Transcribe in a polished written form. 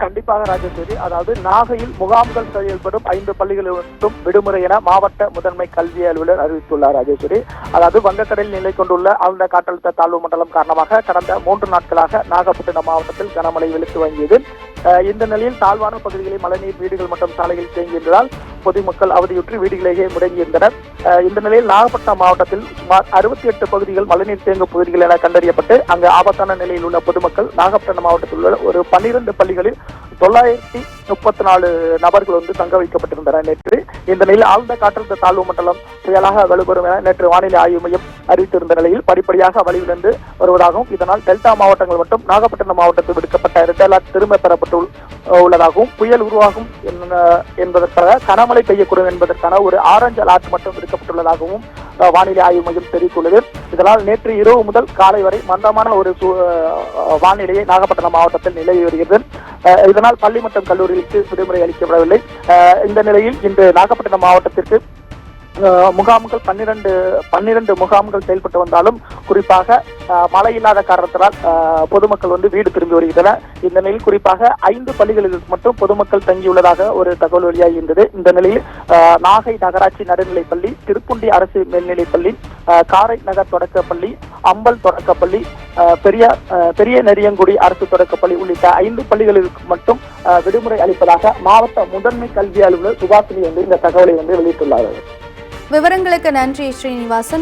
கண்டிப்பாக ராஜேஸ்வரி. அதாவது நாகையில் முகாம்கள் செயல்படும் 5 பள்ளிகளுக்கும் விடுமுறை என மாவட்ட முதன்மை கல்வி அலுவலர் அறிவித்துள்ளார் ராஜேஸ்வரி. அதாவது வங்கக்கடலில் நிலை கொண்டுள்ள ஆழ்ந்த காற்றழுத்த தாழ்வு மண்டலம் காரணமாக கடந்த 3 நாட்களாக நாகப்பட்டினம் மாவட்டத்தில் கனமழை வெளுத்து வாங்கியது. இந்த நிலையில் தாழ்வான பகுதிகளில் மழைநீர் வீடுகள் மற்றும் சாலைகளில் தேங்கியிருந்ததால் பொதுமக்கள் அவதியுற்று வீடுகளிலேயே முடங்கியிருந்தனர். இந்த நிலையில் நாகப்பட்டினம் மாவட்டத்தில் சுமார் 68 பகுதிகள் மழைநீர் தேங்கும் பகுதிகள் என கண்டறியப்பட்டு அங்கு ஆபத்தான நிலையில் உள்ள பொதுமக்கள் நாகப்பட்டினம் மாவட்டத்தில் உள்ள ஒரு 12 பள்ளிகளில் 934 நபர்கள் தங்க வைக்கப்பட்டிருந்தனர் நேற்று. இந்த நிலையில் ஆழ்ந்த காற்றழுத்த தாழ்வு மண்டலம் புயலாக வலுப்பெறும் என நேற்று வானிலை ஆய்வு மையம் அறிவித்திருந்த நிலையில் படிப்படியாக வலிவிழந்து வருவதாகவும் இதனால் டெல்டா மாவட்டங்கள் மற்றும் நாகப்பட்டினம் மாவட்டத்தில் விடுக்கப்பட்ட ரெட் அலர்ட் திரும்ப பெறப்பட்டு உள்ளதாகவும் புயல் உருவாகும் என்பதற்காக கனமழை பெய்யக்கூடும் என்பதற்கான ஒரு ஆரஞ்சு அலர்ட் மட்டும் விடுக்கப்பட்டுள்ளதாகவும் வானிலை ஆய்வு மையம் தெரிவித்துள்ளது. இதனால் நேற்று இரவு முதல் காலை வரை மந்தமான ஒரு வானிலையை நாகப்பட்டினம் மாவட்டத்தில் நிலவி வருகிறது. இதனால் பள்ளி மற்றும் கல்லூரிகளுக்கு விடுமுறை அளிக்கப்படவில்லை. இந்த நிலையில் இன்று நாகப்பட்டினம் மாவட்டத்திற்கு முகாம்கள் 12 முகாம்கள் செயல்பட்டு வந்தாலும் குறிப்பாக மழை இல்லாத காரணத்தினால் பொதுமக்கள் வீடு திரும்பி வருகின்றனர். இந்த நிலையில் குறிப்பாக 5 பள்ளிகளில் மட்டும் பொதுமக்கள் தங்கியுள்ளதாக ஒரு தகவல் வெளியாகியிருந்தது. இந்த நிலையில் நாகை நகராட்சி நடுநிலைப்பள்ளி, திருப்புண்டி அரசு மேல்நிலைப்பள்ளி, காரை நகர் தொடக்கப்பள்ளி, அம்பல் தொடக்கப்பள்ளி, பெரிய நெறியங்குடி அரசு தொடக்கப்பள்ளி உள்ளிட்ட 5 பள்ளிகளுக்கு மட்டும் விடுமுறை அளிப்பதாக மாவட்ட முதன்மை கல்வி அலுவலர் சுபாஷினி இந்த தகவலை வெளியிட்டுள்ளார். விவரங்களுக்கு நன்றி ஸ்ரீனிவாசன்.